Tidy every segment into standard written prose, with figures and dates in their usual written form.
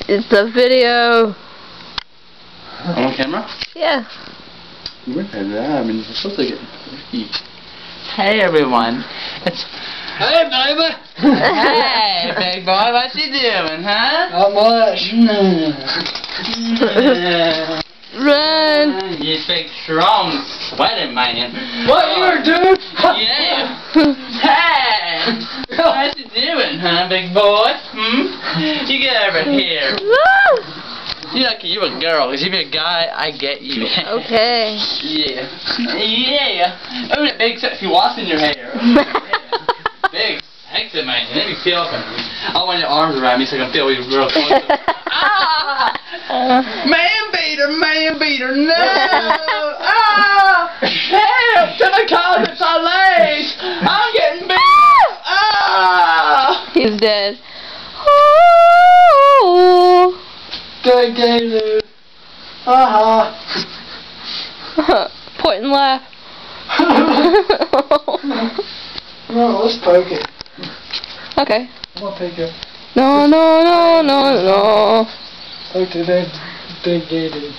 It's a video. On camera? Yeah. I've been supposed to get risky. Hey everyone. Hey baby. Hey big boy, what you doing, huh? Not much. Run. You big strong sweating man. What you doing? Yeah. Hey. What you doing, huh, big boy? You get over here. You're lucky you're a girl, because if you're a guy, I get you. Okay. Yeah. Yeah. Oh, that big sexy wasp in your hair. Yeah. Big sexy man. Let me feel it. I want your arms around me so I can feel you real close. Ah! Man beater, no! Ah! Help! To the college, my legs! I'm getting beat! Ah! He's dead. Oh. Good game, dude. Haha. Point and laugh. No, let's poke it. Okay. I'm gonna pick it. No. Poke it in. Big gay dude.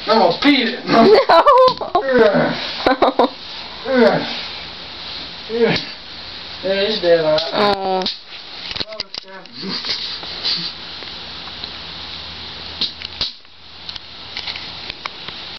I'm gonna beat it. No. Yeah, he's dead, alright. Oh.